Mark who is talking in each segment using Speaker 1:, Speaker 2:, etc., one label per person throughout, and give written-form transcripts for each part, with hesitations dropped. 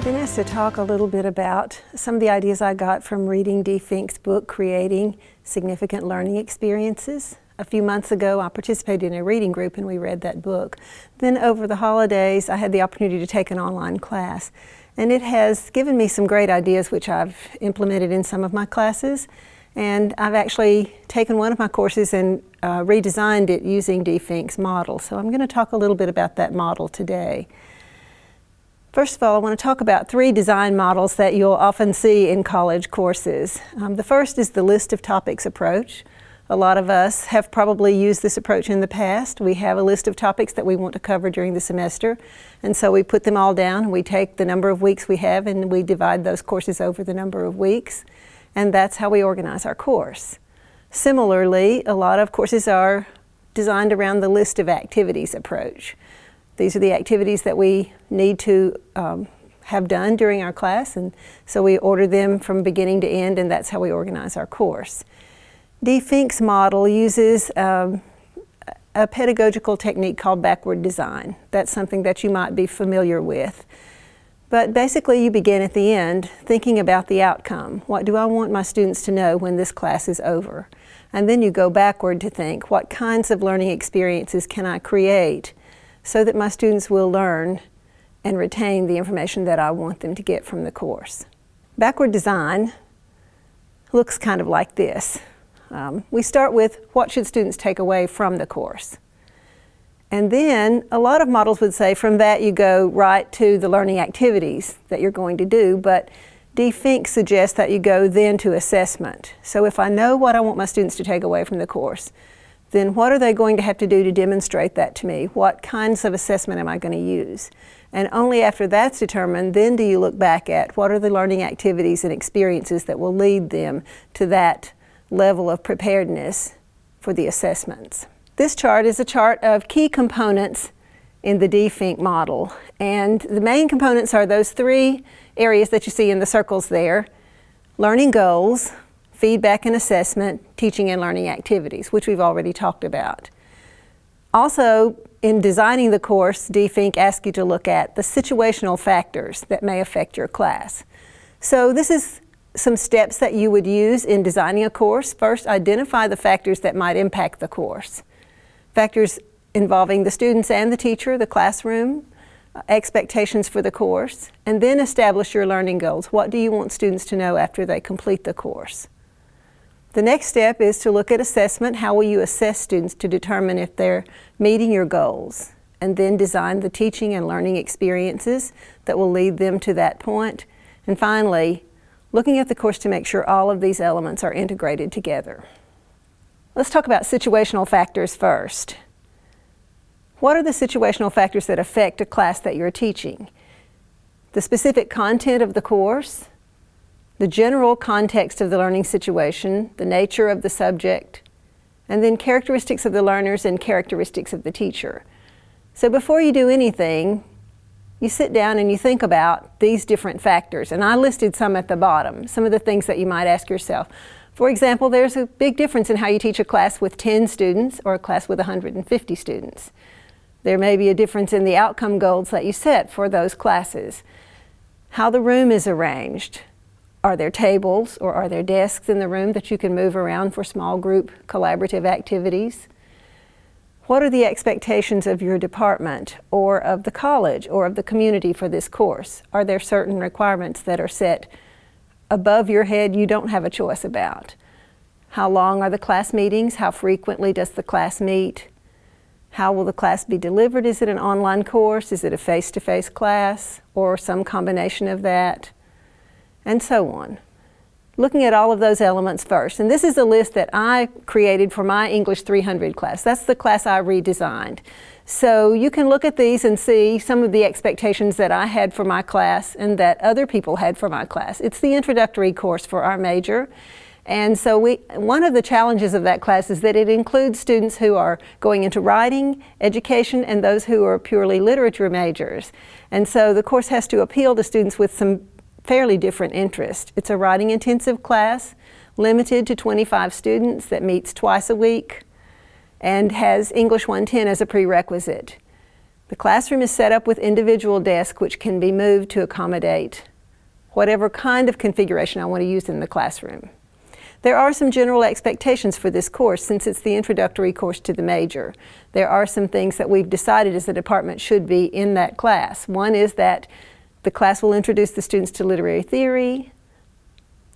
Speaker 1: Been asked to talk a little bit about some of the ideas I got from reading Dee Fink's book, Creating Significant Learning Experiences. A few months ago, I participated in a reading group and we read that book. Then over the holidays, I had the opportunity to take an online class. And it has given me some great ideas which I've implemented in some of my classes. And I've actually taken one of my courses and redesigned it using Dee Fink's model. So I'm going to talk a little bit about that model today. First of all, I want to talk about 3 design models that you'll often see in college courses. The first is the list of topics approach. A lot of us have probably used this approach in the past. We have a list of topics that we want to cover during the semester, and so we put them all down and we take the number of weeks we have and we divide those courses over the number of weeks, and that's how we organize our course. Similarly, a lot of courses are designed around the list of activities approach. These are the activities that we need to have done during our class, and so we order them from beginning to end, and that's how we organize our course. Dee Fink's model uses a pedagogical technique called backward design. That's something that you might be familiar with. But basically you begin at the end thinking about the outcome. What do I want my students to know when this class is over? And then you go backward to think, what kinds of learning experiences can I create so that my students will learn and retain the information that I want them to get from the course. Backward design looks kind of like this. We start with what should students take away from the course. And then a lot of models would say from that you go right to the learning activities that you're going to do, but Dee Fink suggests that you go then to assessment. So if I know what I want my students to take away from the course, then what are they going to have to do to demonstrate that to me? What kinds of assessment am I going to use? And only after that's determined, then do you look back at what are the learning activities and experiences that will lead them to that level of preparedness for the assessments. This chart is a chart of key components in the Dee Fink model. And the main components are those 3 areas that you see in the circles there: learning goals, feedback and assessment, teaching and learning activities, which we've already talked about. Also, in designing the course, Dee Fink asks you to look at the situational factors that may affect your class. So this is some steps that you would use in designing a course. First, identify the factors that might impact the course. Factors involving the students and the teacher, the classroom, expectations for the course, and then establish your learning goals. What do you want students to know after they complete the course? The next step is to look at assessment. How will you assess students to determine if they're meeting your goals? And then design the teaching and learning experiences that will lead them to that point. And finally, looking at the course to make sure all of these elements are integrated together. Let's talk about situational factors first. What are the situational factors that affect a class that you're teaching? The specific content of the course, the general context of the learning situation, the nature of the subject, and then characteristics of the learners and characteristics of the teacher. So before you do anything, you sit down and you think about these different factors. And I listed some at the bottom, some of the things that you might ask yourself. For example, there's a big difference in how you teach a class with 10 students or a class with 150 students. There may be a difference in the outcome goals that you set for those classes. How the room is arranged. Are there tables or are there desks in the room that you can move around for small group collaborative activities? What are the expectations of your department or of the college or of the community for this course? Are there certain requirements that are set above your head you don't have a choice about? How long are the class meetings? How frequently does the class meet? How will the class be delivered? Is it an online course? Is it a face-to-face class or some combination of that? And so on. Looking at all of those elements first. And this is a list that I created for my English 300 class. That's the class I redesigned. So you can look at these and see some of the expectations that I had for my class and that other people had for my class. It's the introductory course for our major. And so one of the challenges of that class is that it includes students who are going into writing, education, and those who are purely literature majors. And so the course has to appeal to students with some fairly different interest. It's a writing intensive class, limited to 25 students, that meets twice a week and has English 110 as a prerequisite. The classroom is set up with individual desks which can be moved to accommodate whatever kind of configuration I want to use in the classroom. There are some general expectations for this course since it's the introductory course to the major. There are some things that we've decided as a department should be in that class. One is that the class will introduce the students to literary theory,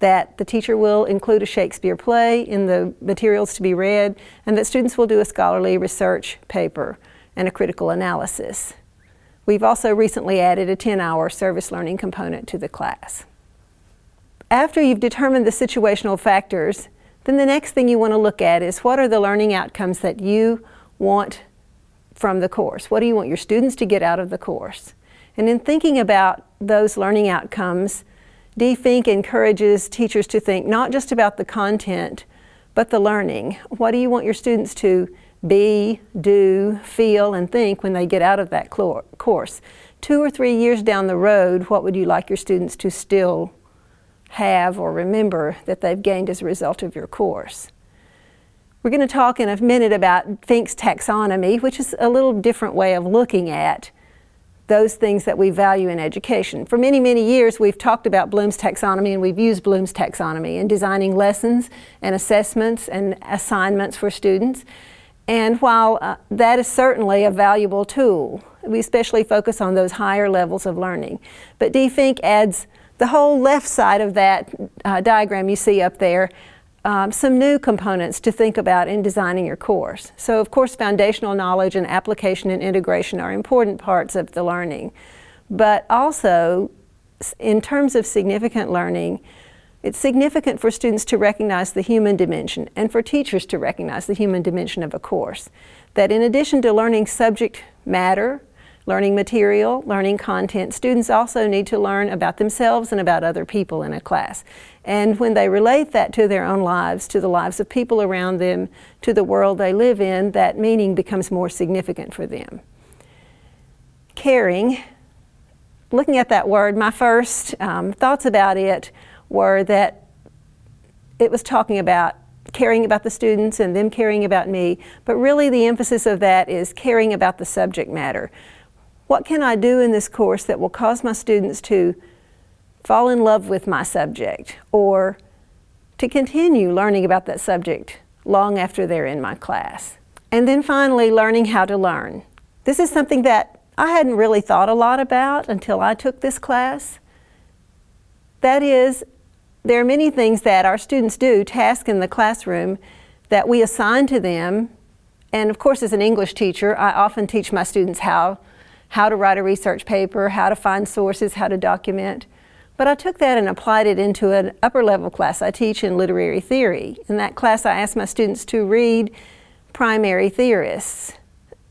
Speaker 1: that the teacher will include a Shakespeare play in the materials to be read, and that students will do a scholarly research paper and a critical analysis. We've also recently added a 10-hour service learning component to the class. After you've determined the situational factors, then the next thing you want to look at is what are the learning outcomes that you want from the course? What do you want your students to get out of the course? And in thinking about those learning outcomes, DFINC encourages teachers to think not just about the content, but the learning. What do you want your students to be, do, feel, and think when they get out of that course? 2 or 3 years down the road, what would you like your students to still have or remember that they've gained as a result of your course? We're going to talk in a minute about Fink's taxonomy, which is a little different way of looking at those things that we value in education. For many, many years, we've talked about Bloom's taxonomy, and we've used Bloom's taxonomy in designing lessons and assessments and assignments for students. And while that is certainly a valuable tool, we especially focus on those higher levels of learning. But DFINC adds the whole left side of that diagram you see up there, some new components to think about in designing your course. So of course foundational knowledge and application and integration are important parts of the learning. But also in terms of significant learning, it's significant for students to recognize the human dimension and for teachers to recognize the human dimension of a course. That in addition to learning subject matter, learning material, learning content, students also need to learn about themselves and about other people in a class. And when they relate that to their own lives, to the lives of people around them, to the world they live in, that meaning becomes more significant for them. Caring, looking at that word, my first thoughts about it were that it was talking about caring about the students and them caring about me, but really the emphasis of that is caring about the subject matter. What can I do in this course that will cause my students to fall in love with my subject or to continue learning about that subject long after they're in my class? And then finally, learning how to learn. This is something that I hadn't really thought a lot about until I took this class. That is, there are many things that our students do, tasks in the classroom, that we assign to them. And of course, as an English teacher, I often teach my students how to write a research paper, how to find sources, how to document. But I took that and applied it into an upper level class I teach in literary theory. In that class, I asked my students to read primary theorists.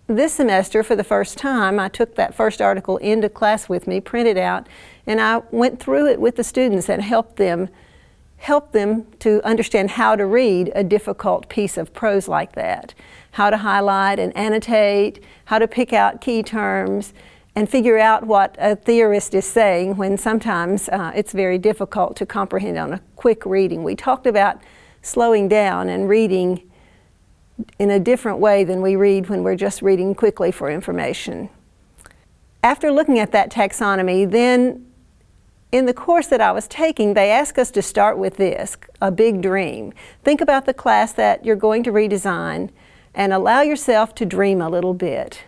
Speaker 1: This semester, for the first time, I took that first article into class with me, printed out, and I went through it with the students and helped them to understand how to read a difficult piece of prose like that, how to highlight and annotate, how to pick out key terms, and figure out what a theorist is saying when sometimes it's very difficult to comprehend on a quick reading. We talked about slowing down and reading in a different way than we read when we're just reading quickly for information. After looking at that taxonomy, then in the course that I was taking, they asked us to start with this, a big dream. Think about the class that you're going to redesign and allow yourself to dream a little bit.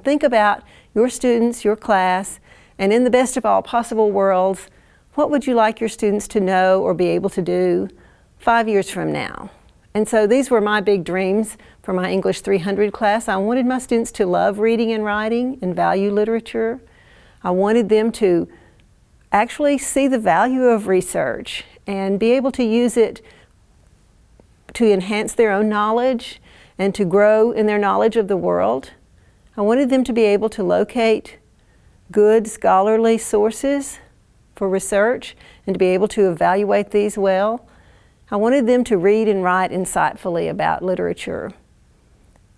Speaker 1: Think about your students, your class, and in the best of all possible worlds, what would you like your students to know or be able to do 5 years from now? And so these were my big dreams for my English 300 class. I wanted my students to love reading and writing and value literature. I wanted them to actually see the value of research and be able to use it to enhance their own knowledge and to grow in their knowledge of the world. I wanted them to be able to locate good scholarly sources for research and to be able to evaluate these well. I wanted them to read and write insightfully about literature.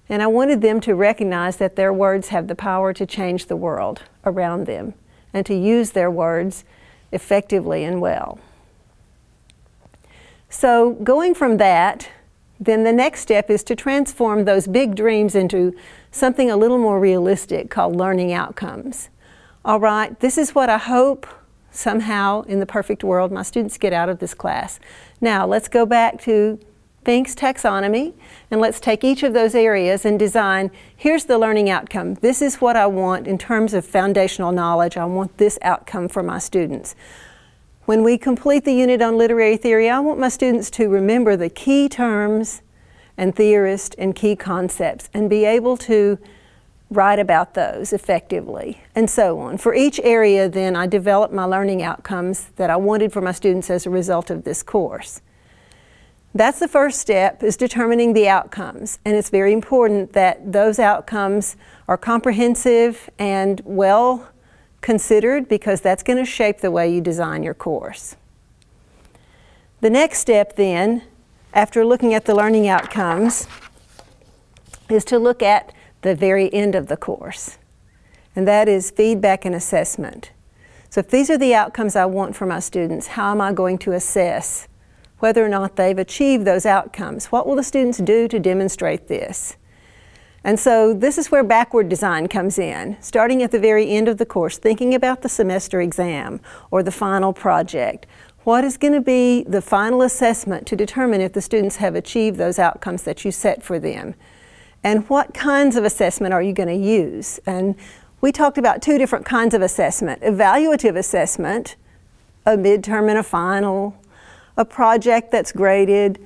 Speaker 1: And I wanted them to recognize that their words have the power to change the world around them and to use their words effectively and well. So going from that then the next step is to transform those big dreams into something a little more realistic called learning outcomes. All right, this is what I hope somehow in the perfect world my students get out of this class. Now let's go back to Fink's taxonomy and let's take each of those areas and design, here's the learning outcome. This is what I want in terms of foundational knowledge. I want this outcome for my students. When we complete the unit on literary theory, I want my students to remember the key terms and theorists and key concepts and be able to write about those effectively, and so on. For each area, then, I developed my learning outcomes that I wanted for my students as a result of this course. That's the first step, is determining the outcomes, and it's very important that those outcomes are comprehensive and well considered, because that's going to shape the way you design your course. The next step then, after looking at the learning outcomes, is to look at the very end of the course, and that is feedback and assessment. So if these are the outcomes I want for my students, how am I going to assess whether or not they've achieved those outcomes? What will the students do to demonstrate this? And so this is where backward design comes in, starting at the very end of the course, thinking about the semester exam or the final project. What is going to be the final assessment to determine if the students have achieved those outcomes that you set for them? And what kinds of assessment are you going to use? And we talked about two different kinds of assessment: evaluative assessment, a midterm and a final, a project that's graded,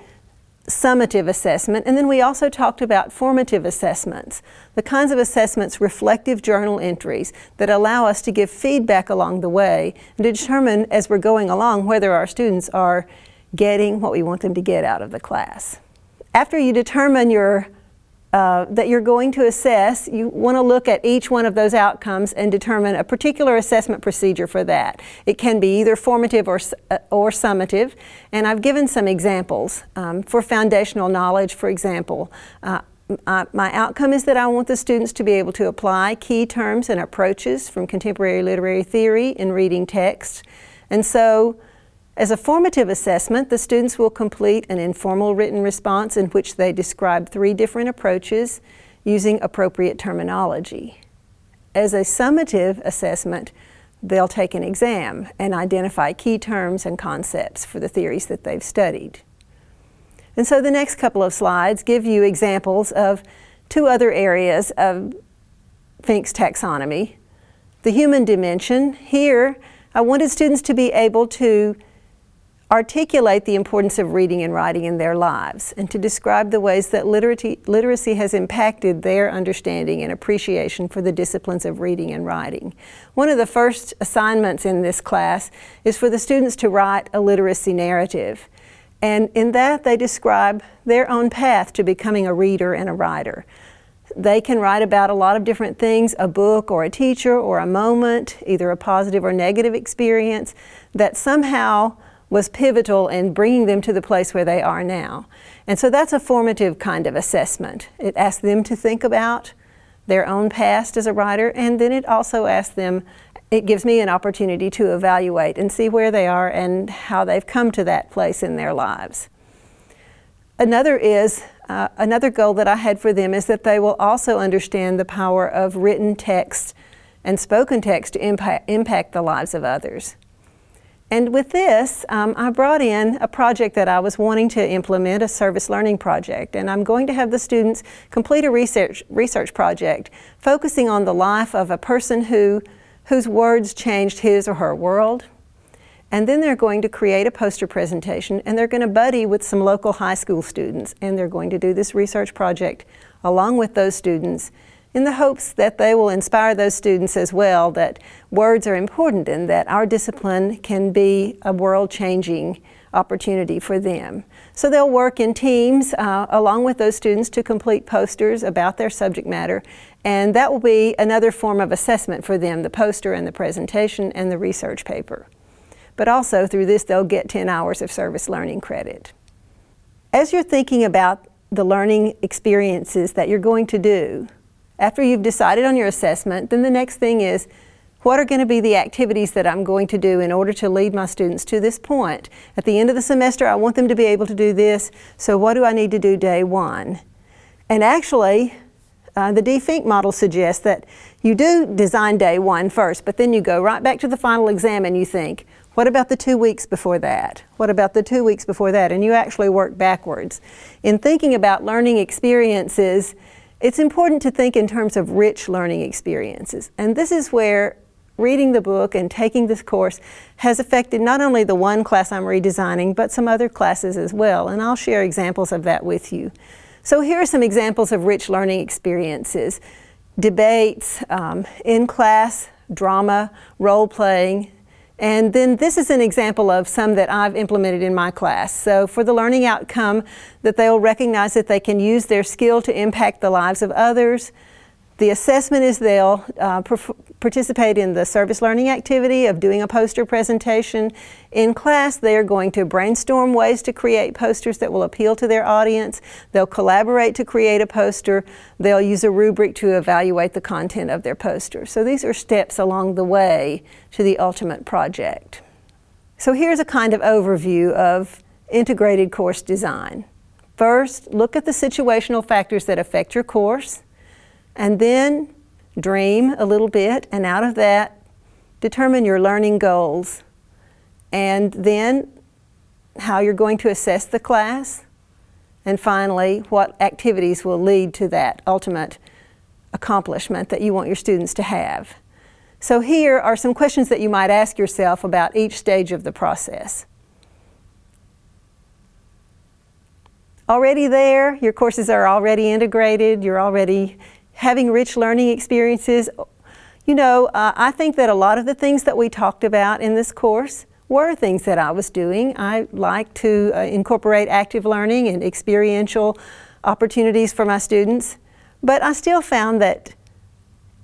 Speaker 1: summative assessment, and then we also talked about formative assessments, the kinds of assessments, reflective journal entries, that allow us to give feedback along the way and to determine as we're going along whether our students are getting what we want them to get out of the class. After you determine that you're going to assess, you want to look at each one of those outcomes and determine a particular assessment procedure for that. It can be either formative or summative, and I've given some examples. For foundational knowledge, for example, my outcome is that I want the students to be able to apply key terms and approaches from contemporary literary theory in reading text. And so, as a formative assessment, the students will complete an informal written response in which they describe 3 different approaches using appropriate terminology. As a summative assessment, they'll take an exam and identify key terms and concepts for the theories that they've studied. And so the next couple of slides give you examples of 2 other areas of Fink's taxonomy. The human dimension. Here, I wanted students to be able to articulate the importance of reading and writing in their lives, and to describe the ways that literacy has impacted their understanding and appreciation for the disciplines of reading and writing. One of the first assignments in this class is for the students to write a literacy narrative, and in that they describe their own path to becoming a reader and a writer. They can write about a lot of different things, a book or a teacher or a moment, either a positive or negative experience that somehow was pivotal in bringing them to the place where they are now. And so that's a formative kind of assessment. It asks them to think about their own past as a writer, and then it also asks them, it gives me an opportunity to evaluate and see where they are and how they've come to that place in their lives. Another goal that I had for them is that they will also understand the power of written text and spoken text to impact the lives of others. And with this, I brought in a project that I was wanting to implement, a service learning project. And I'm going to have the students complete a research project focusing on the life of a person whose words changed his or her world. And then they're going to create a poster presentation, and they're going to buddy with some local high school students. And they're going to do this research project along with those students, in the hopes that they will inspire those students as well, that words are important and that our discipline can be a world-changing opportunity for them. So they'll work in teams along with those students to complete posters about their subject matter, and that will be another form of assessment for them, the poster and the presentation and the research paper. But also through this they'll get 10 hours of service learning credit. As you're thinking about the learning experiences that you're going to do, after you've decided on your assessment, then the next thing is, What are going to be the activities that I'm going to do in order to lead my students to this point? At the end of the semester, I want them to be able to do this, so what do I need to do day one? And actually, the DFINC model suggests that you do design day one first, but then you go right back to the final exam and you think, what about the 2 weeks before that? What about the 2 weeks before that? And you actually work backwards. In thinking about learning experiences, it's important to think in terms of rich learning experiences. And this is where reading the book and taking this course has affected not only the one class I'm redesigning, but some other classes as well. And I'll share examples of that with you. So here are some examples of rich learning experiences. Debates, in-class, drama, role-playing, and then this is an example of some that I've implemented in my class. So for the learning outcome, that they'll recognize that they can use their skill to impact the lives of others. The assessment is they'll participate in the service learning activity of doing a poster presentation. In class, they are going to brainstorm ways to create posters that will appeal to their audience. They'll collaborate to create a poster. They'll use a rubric to evaluate the content of their poster. So these are steps along the way to the ultimate project. So here's a kind of overview of integrated course design. First, look at the situational factors that affect your course. And then dream a little bit, and out of that, determine your learning goals. And then how you're going to assess the class. And finally, what activities will lead to that ultimate accomplishment that you want your students to have. So here are some questions that you might ask yourself about each stage of the process. Already there, your courses are already integrated, you're already having rich learning experiences. You know, I think that a lot of the things that we talked about in this course were things that I was doing. I like to incorporate active learning and experiential opportunities for my students, but I still found that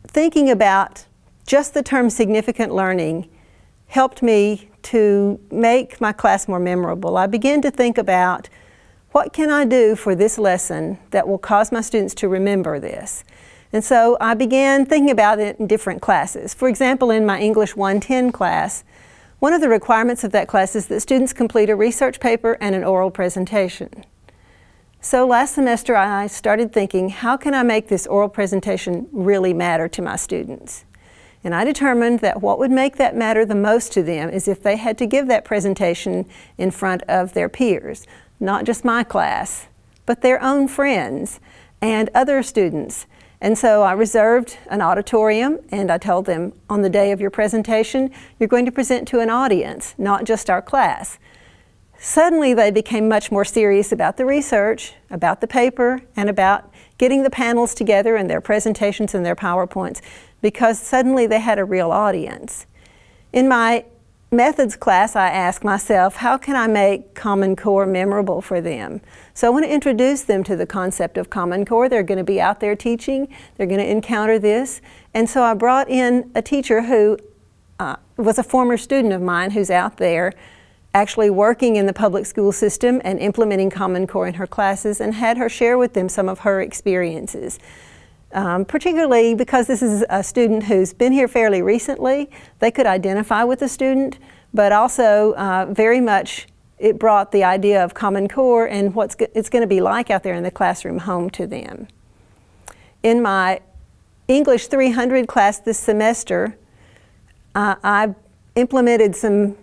Speaker 1: thinking about just the term significant learning helped me to make my class more memorable. I began to think about, what can I do for this lesson that will cause my students to remember this? And so I began thinking about it in different classes. For example, in my English 110 class, one of the requirements of that class is that students complete a research paper and an oral presentation. So last semester I started thinking, how can I make this oral presentation really matter to my students? And I determined that what would make that matter the most to them is if they had to give that presentation in front of their peers. Not just my class, but their own friends and other students. And so I reserved an auditorium and I told them, on the day of your presentation, you're going to present to an audience, not just our class. Suddenly they became much more serious about the research, about the paper, and about getting the panels together and their presentations and their PowerPoints, because suddenly they had a real audience. In my methods class, I asked myself, how can I make Common Core memorable for them? So I want to introduce them to the concept of Common Core. They're going to be out there teaching. They're going to encounter this. And so I brought in a teacher who was a former student of mine who's out there actually working in the public school system and implementing Common Core in her classes, and had her share with them some of her experiences. Particularly because this is a student who's been here fairly recently, they could identify with the student, but also very much it brought the idea of Common Core and what it's going to be like out there in the classroom home to them. In my English 300 class this semester, I've implemented some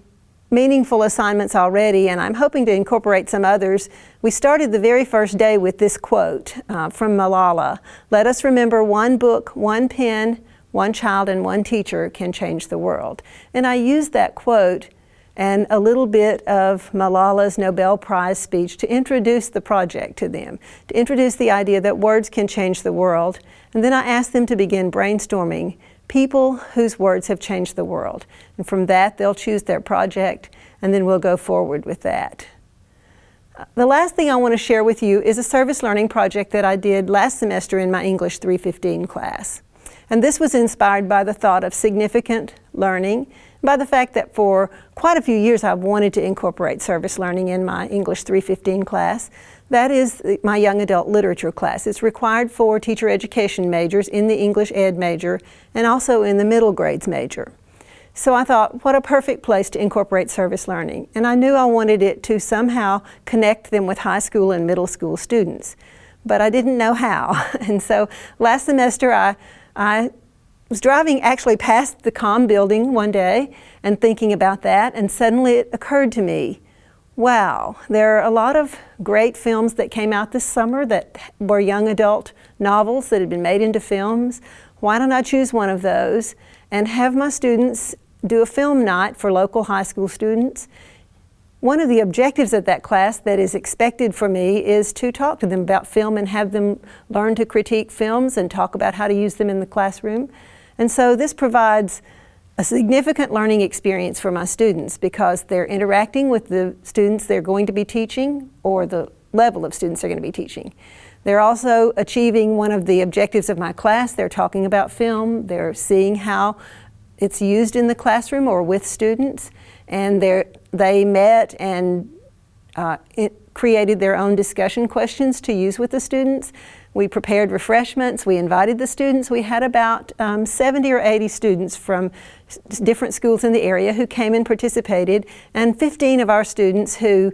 Speaker 1: meaningful assignments already, and I'm hoping to incorporate some others. We started the very first day with this quote from Malala: "Let us remember, one book, one pen, one child, and one teacher can change the world." And I used that quote and a little bit of Malala's Nobel Prize speech to introduce the project to them, to introduce the idea that words can change the world. And then I asked them to begin brainstorming people whose words have changed the world. And from that, they'll choose their project, and then we'll go forward with that. The last thing I want to share with you is a service learning project that I did last semester in my English 315 class. And this was inspired by the thought of significant learning, by the fact that for quite a few years I've wanted to incorporate service learning in my English 315 class. That is my young adult literature class. It's required for teacher education majors in the English Ed major and also in the middle grades major. So I thought, what a perfect place to incorporate service learning. And I knew I wanted it to somehow connect them with high school and middle school students, but I didn't know how. And so last semester I was driving actually past the comm building one day and thinking about that, and suddenly it occurred to me, wow, there are a lot of great films that came out this summer that were young adult novels that had been made into films. Why don't I choose one of those and have my students do a film night for local high school students? One of the objectives of that class that is expected for me is to talk to them about film and have them learn to critique films and talk about how to use them in the classroom. And so this provides a significant learning experience for my students because they're interacting with the students they're going to be teaching or the level of students they're going to be teaching. They're also achieving one of the objectives of my class. They're talking about film. They're seeing how it's used in the classroom or with students. And they met and created their own discussion questions to use with the students. We prepared refreshments. We invited the students. We had about 70 or 80 students from different schools in the area who came and participated, and 15 of our students who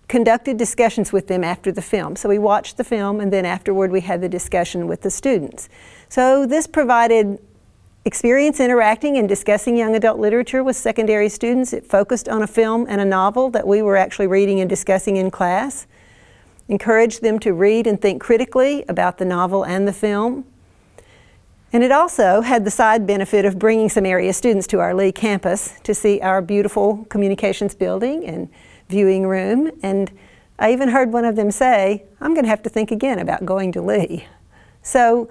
Speaker 1: conducted discussions with them after the film. So we watched the film, and then afterward we had the discussion with the students. So this provided experience interacting and discussing young adult literature with secondary students. It focused on a film and a novel that we were actually reading and discussing in class. Encouraged them to read and think critically about the novel and the film. And it also had the side benefit of bringing some area students to our Lee campus to see our beautiful communications building and viewing room. And I even heard one of them say, I'm going to have to think again about going to Lee. So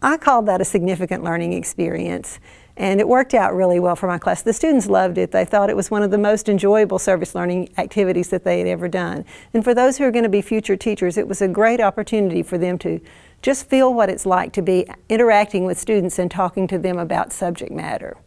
Speaker 1: I called that a significant learning experience, and it worked out really well for my class. The students loved it. They thought it was one of the most enjoyable service learning activities that they had ever done. And for those who are going to be future teachers, it was a great opportunity for them to just feel what it's like to be interacting with students and talking to them about subject matter.